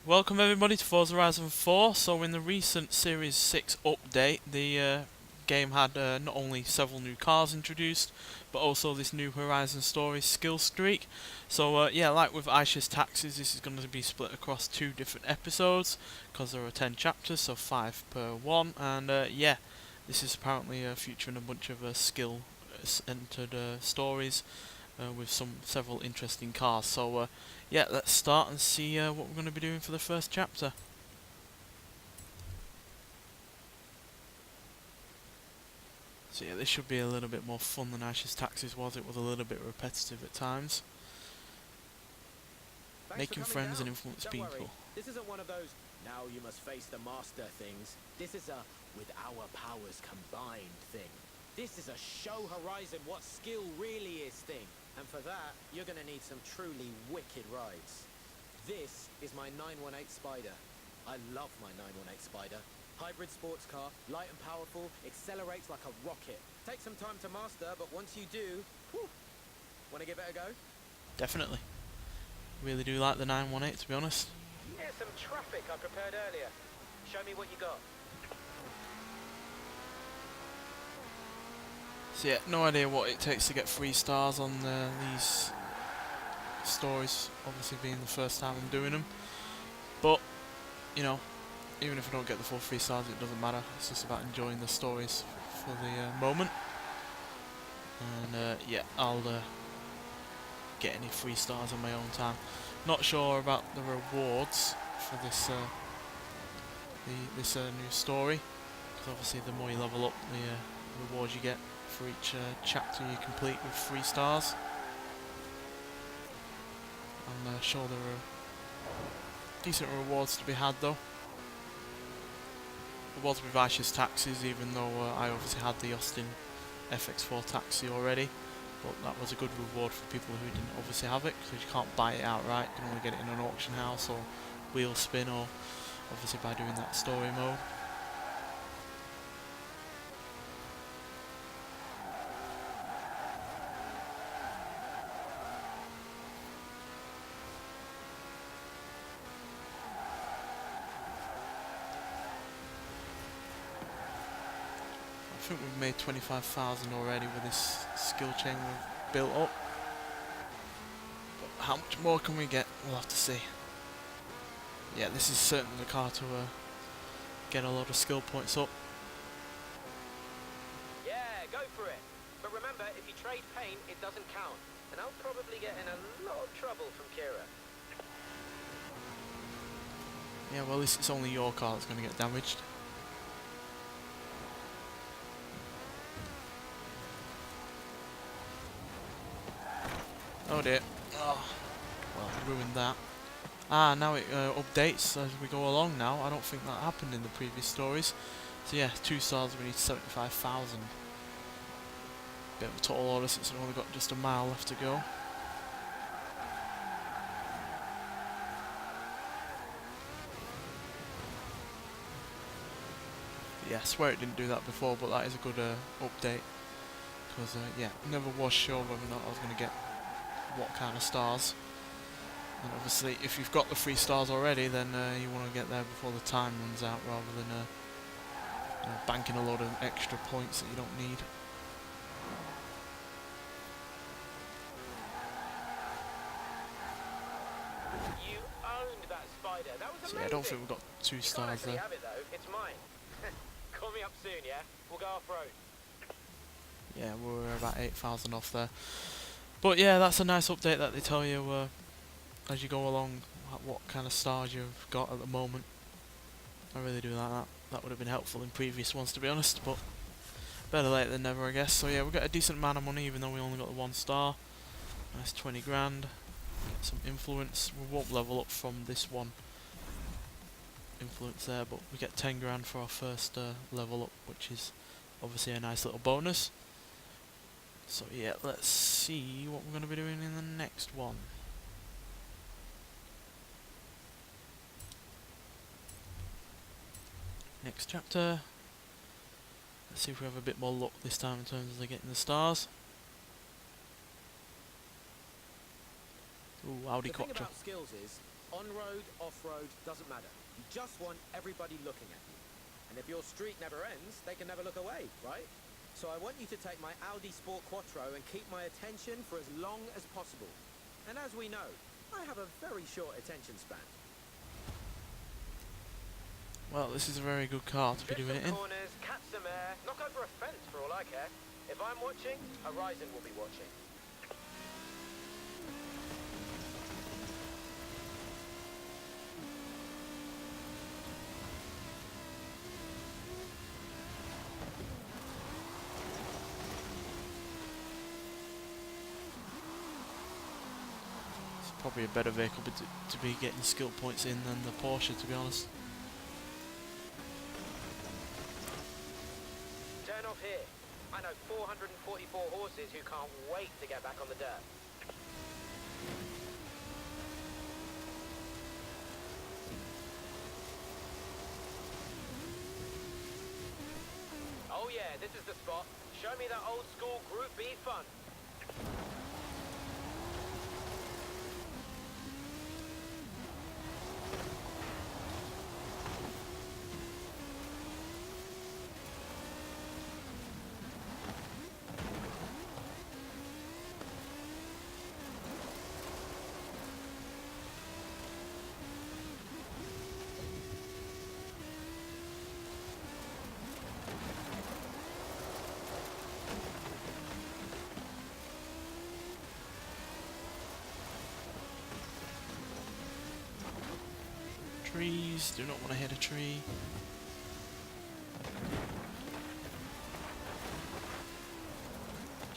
welcome everybody to Forza Horizon 4. So in the recent Series 6 update, the game had not only several new cars introduced, but also this new Horizon Story skill streak. So yeah, like with Aisha's Taxis, this is going to be split across 2 different episodes, because there are 10 chapters, so 5 per one, and yeah, this is apparently featuring a bunch of skill-centered stories with several interesting cars. So yeah, let's start and see what we're going to be doing for the first chapter. So yeah, this should be a little bit more fun than Ash's Taxis was. It was a little bit repetitive at times. Making friends and influence people. This isn't one of those, now you must face the master things. This is a, with our powers combined thing. This is a show Horizon what skill really is thing. And for that, you're going to need some truly wicked rides. This is my 918 Spider. I love my 918 Spider. Hybrid sports car, light and powerful, accelerates like a rocket. Takes some time to master, but once you do, whew, want to give it a go? Definitely. Really do like the 918, to be honest. Here's some traffic I prepared earlier. Show me what you got. So yeah, no idea what it takes to get 3 stars on these stories, obviously being the first time I'm doing them. But, you know, even if I don't get the full 3 stars, it doesn't matter. It's just about enjoying the stories for the moment. And yeah, I'll get any 3 stars on my own time. Not sure about the rewards for this new story, because obviously the more you level up, the rewards you get for each chapter you complete with 3 stars. I'm sure there are decent rewards to be had though. There was with Aisha's Taxis, even though I obviously had the Austin FX4 taxi already, but that was a good reward for people who didn't obviously have it, because you can't buy it outright. You can only get it in an auction house or wheel spin, or obviously by doing that story mode. I think we've made 25,000 already with this skill chain we've built up. But how much more can we get? We'll have to see. Yeah, this is certainly the car to get a lot of skill points up. Yeah, go for it. But remember, if you trade paint, it doesn't count. And I'll probably get in a lot of trouble from Kira. Yeah, well, at least it's only your car that's going to get damaged. Oh dear. Oh, well, ruined that. Ah, now it updates as we go along now. I don't think that happened in the previous stories. So yeah, 2 stars, we need 75,000. Bit of a tall order since we've only got just a mile left to go. Yeah, I swear it didn't do that before, but that is a good update. Because yeah, never was sure whether or not I was going to get what kind of stars. And obviously if you've got the 3 stars already, then you want to get there before the time runs out, rather than you know, banking a load of extra points that you don't need. You owned that Spider. That was amazing. So yeah, I don't think we've got 2 stars there. Have it though. It's mine. Call me up soon, yeah? We'll go off-road. Yeah, we're about 8,000 off there. But yeah, that's a nice update that they tell you as you go along what kind of stars you've got at the moment. I really do like that. That would have been helpful in previous ones, to be honest, but better late than never, I guess. So yeah, we got a decent amount of money, even though we only got the 1 star. Nice 20 grand. Get some influence. We won't level up from this one influence there, but we get 10 grand for our first level up, which is obviously a nice little bonus. So yeah, let's see what we're going to be doing in the next one. Next chapter. Let's see if we have a bit more luck this time in terms of getting the stars. Ooh, Audi The thing Quattro. about skills is, On-road, off-road, doesn't matter. You just want everybody looking at you. And if your streak never ends, they can never look away, right? So I want you to take my Audi Sport Quattro and keep my attention for as long as possible. And as we know, I have a very short attention span. Well, this is a very good car to be doing it in. Corners, catch some air, knock over a fence for all I care. If I'm watching, Horizon will be watching. It's probably a better vehicle to be getting skill points in than the Porsche, to be honest. Turn off here. I know 444 horses who can't wait to get back on the dirt. Oh yeah, this is the spot. Show me that old school Group B fun. Trees, do not want to hit a tree.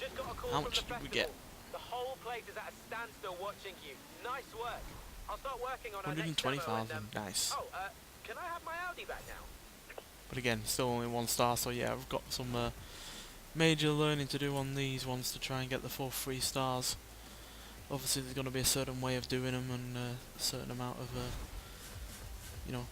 Just got a call How from much the did we get? festival. The whole place is at a standstill watching you. Nice work. I'll start working on our next demo and, 120,000, nice. Oh, can I have my Audi back now? But again, still only 1 star, so yeah, we've got some major learning to do on these ones to try and get the full 3 stars. Obviously there's going to be a certain way of doing them and a certain amount of, you know,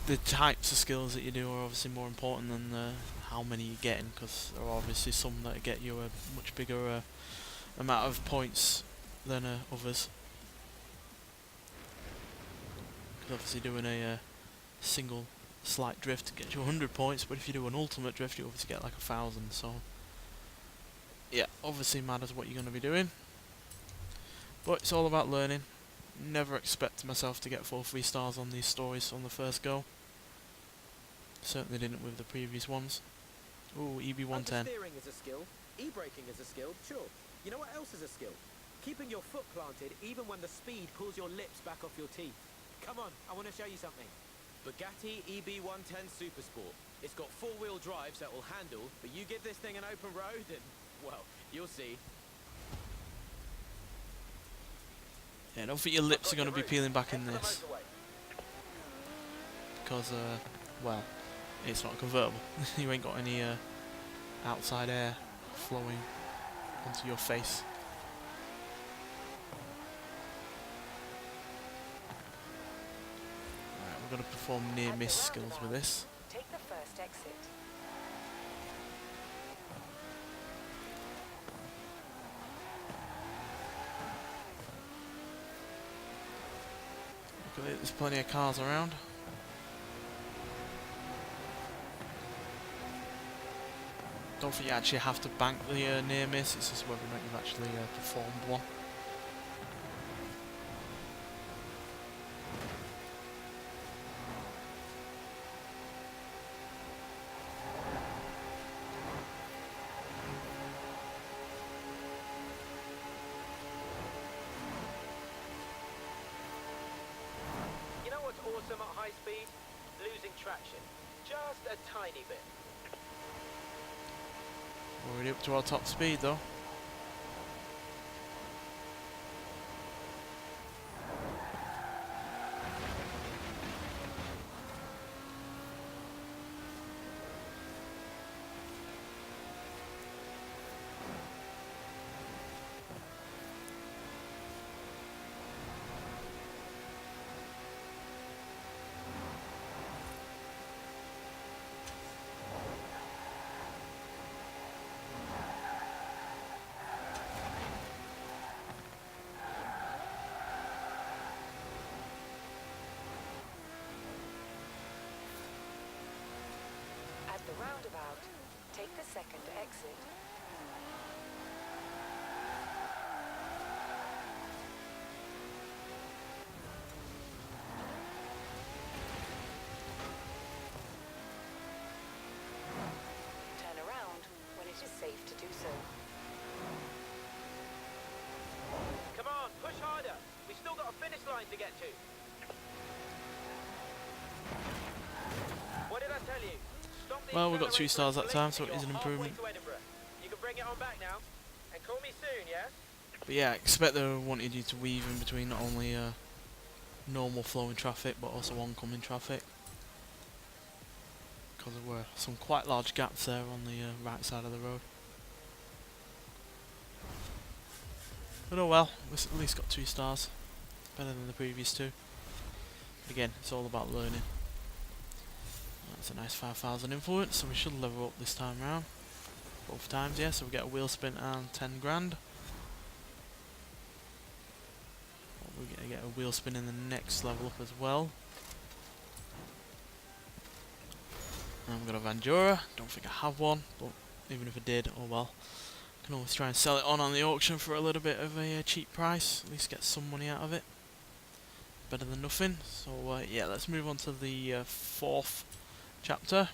the types of skills that you do are obviously more important than how many you're getting, because there are obviously some that get you a much bigger amount of points than others. Because obviously doing a single slight drift gets you 100 points, but if you do an ultimate drift you obviously get like 1,000, so yeah, obviously matters what you're going to be doing. But it's all about learning. Never expect myself to get full 3 stars on these stories on the first go. Certainly didn't with the previous ones. Ooh, EB110. Steering is a skill. E-braking is a skill, sure. You know what else is a skill? Keeping your foot planted even when the speed pulls your lips back off your teeth. Come on, I want to show you something. Bugatti EB110 Supersport. It's got 4-wheel drive so it will handle, but you give this thing an open road and, well, you'll see. Yeah, don't think your lips are going to be peeling back in this. Because, well, it's not a convertible. You ain't got any outside air flowing onto your face. Right, we're going to perform near miss skills with this. Take the first exit. Luckily there's plenty of cars around. Don't think you actually have to bank the near miss, it's just whether or not you've actually performed one. You know what's awesome at high speed? Losing traction. Just a tiny bit. We're already up to our top speed though. roundabout, take the second exit. Turn around when it is safe to do so. Come on, push harder. We've still got a finish line to get to. What did I tell you? Stop the Well, we got 2 accelerator stars that time, and so it you're is an halfway improvement. to Edinburgh. You can bring it on back now. And call me soon, yeah? But yeah, I expect they wanted you to weave in between not only normal flowing traffic, but also oncoming traffic. Because there were some quite large gaps there on the right side of the road. But oh well, we at least got 2 stars. Better than the previous 2. Again, it's all about learning. That's a nice 5,000 influence, so we should level up this time round. Both times, yeah, so we get a wheel spin and 10 grand. We're going to get a wheel spin in the next level up as well. And I've got a Vandura, don't think I have one, but even if I did, oh well. I can always try and sell it on the auction for a little bit of a cheap price, at least get some money out of it. Better than nothing. So yeah, let's move on to the 4th chapter.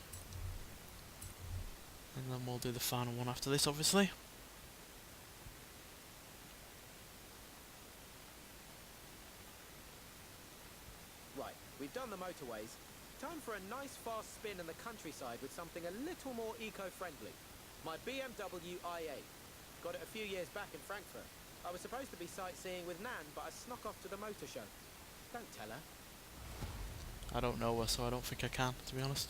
And then we'll do the final one after this, obviously. Right, we've done the motorways. Time for a nice fast spin in the countryside with something a little more eco-friendly. My BMW i8. Got it a few years back in Frankfurt. I was supposed to be sightseeing with Nan, but I snuck off to the motor show. Don't tell her. I don't know her, so I don't think I can, to be honest.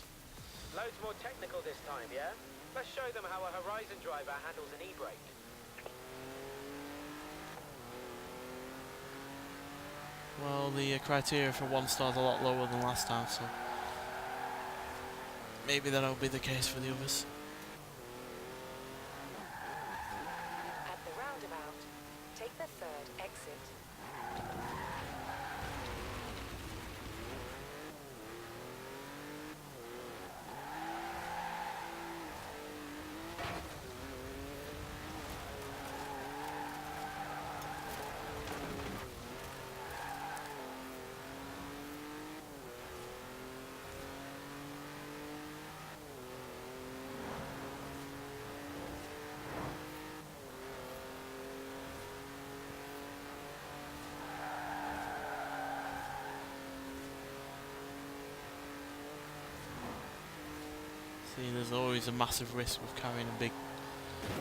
Loads more technical this time, yeah? Let's show them how a Horizon driver handles an e-brake. Well, the criteria for 1 star is a lot lower than last time, so maybe that'll be the case for the others. At the roundabout, take the third exit. See, there's always a massive risk with carrying a big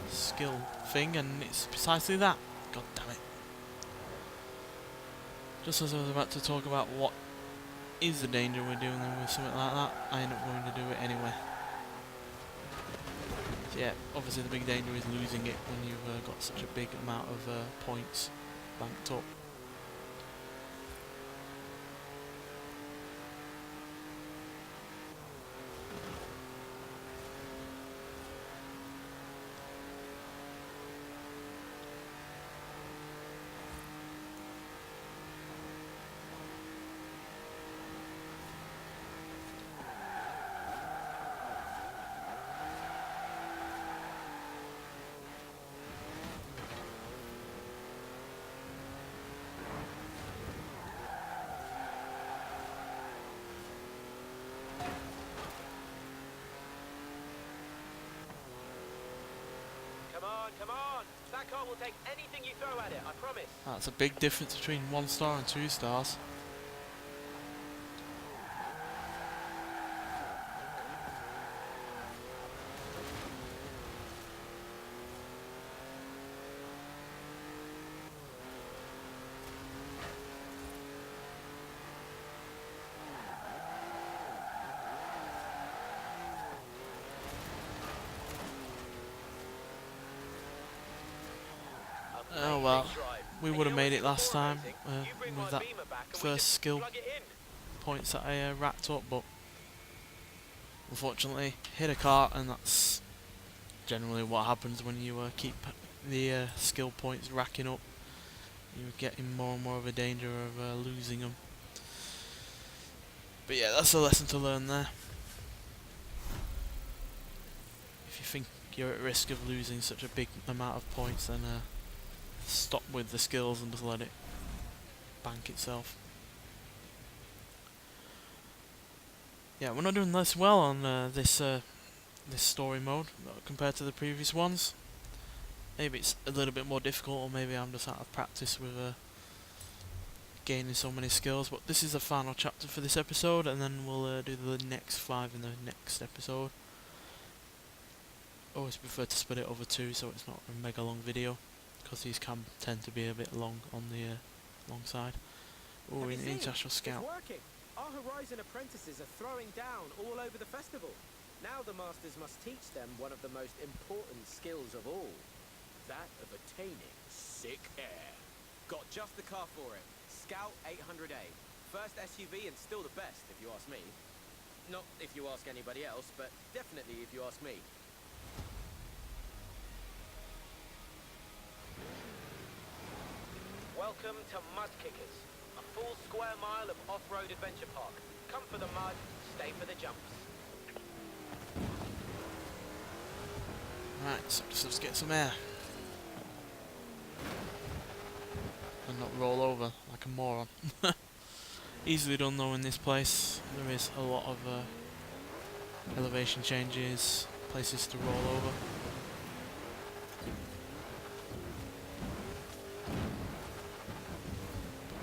skill thing, and it's precisely that. God damn it. Just as I was about to talk about what is the danger we're dealing with something like that, I end up going to do it anyway. So yeah, obviously the big danger is losing it when you've got such a big amount of points banked up. Come on! That car will take anything you throw at it, I promise. That's a big difference between 1 star and 2 stars. Oh well, we would have made it last time with that first skill points that I racked up, but unfortunately hit a cart, and that's generally what happens when you keep the skill points racking up. You're getting more and more of a danger of losing them. But yeah, that's a lesson to learn there. if you think you're at risk of losing such a big amount of points, then stop with the skills and just let it bank itself. Yeah, we're not doing this well on this story mode compared to the previous ones. Maybe it's a little bit more difficult, or maybe I'm just out of practice with gaining so many skills. But this is the final chapter for this episode, and then we'll do the next 5 in the next episode. Always prefer to split it over 2 so it's not a mega long video, because these can tend to be a bit long on the long side. Oh, Have you an seen? international scout. It's working. Our Horizon apprentices are throwing down all over the festival. Now the masters must teach them one of the most important skills of all. That of attaining sick air. Got just the car for it. Scout 800A. First SUV and still the best, if you ask me. Not if you ask anybody else, but definitely if you ask me. Welcome to Mud Kickers, a full square mile of off-road adventure park. Come for the mud, stay for the jumps. Right, so let's get some air. And not roll over like a moron. Easily done though in this place. There is a lot of elevation changes, places to roll over.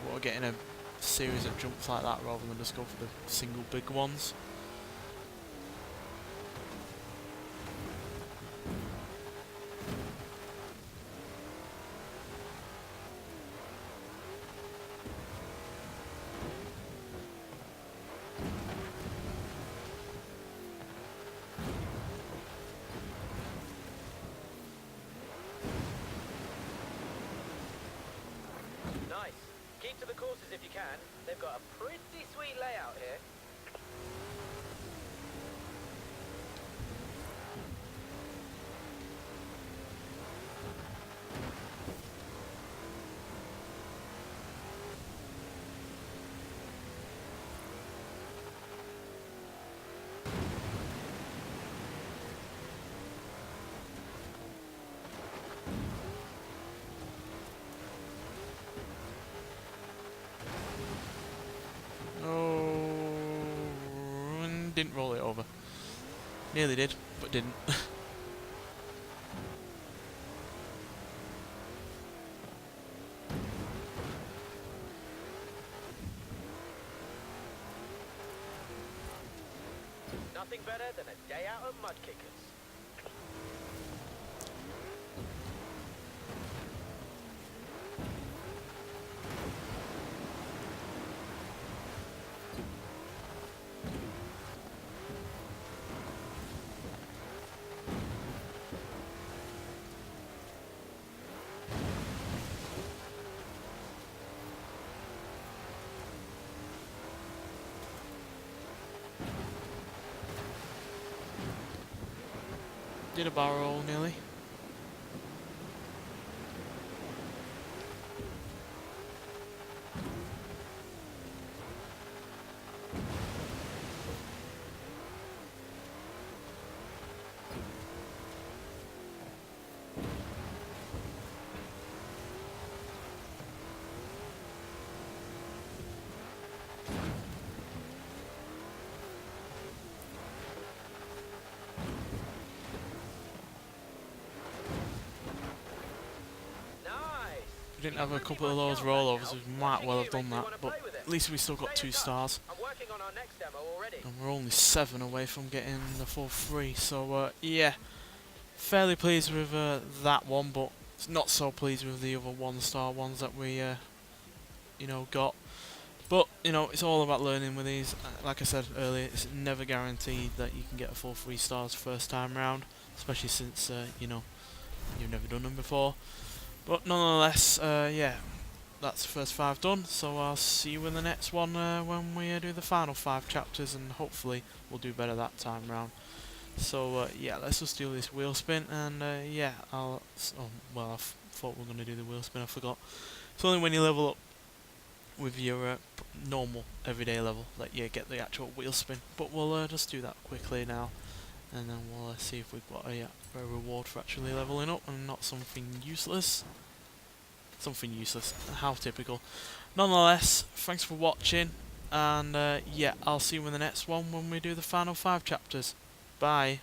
But we're getting a series of jumps like that rather than just go for the single big ones. Nice. Keep to the courses if you can. They've got a pretty sweet layout here. Didn't roll it over. Nearly did, but didn't. Nothing better than a day out of Mud Kickers. Did a barrel roll nearly. Didn't have a couple of those rollovers, we might well have done that, but at least we still got 2 stars. I'm working on our next demo already. And we're only 7 away from getting the full 3, so yeah, fairly pleased with that one, but not so pleased with the other 1-star ones that we you know, got. But you know, it's all about learning with these. Like I said earlier, it's never guaranteed that you can get a full 3 stars first time round, especially since you know, you've never done them before. But nonetheless, yeah, that's the first 5 done, so I'll see you in the next one when we do the final 5 chapters, and hopefully we'll do better that time round. So yeah, let's just do this wheel spin, and yeah, I thought we were going to do the wheel spin, I forgot. It's only when you level up with your normal everyday level that you get the actual wheel spin, but we'll just do that quickly now, and then we'll see if we've got a reward for actually leveling up and not something useless. Something useless, how typical. Nonetheless, thanks for watching, and yeah, I'll see you in the next one when we do the final 5 chapters. Bye.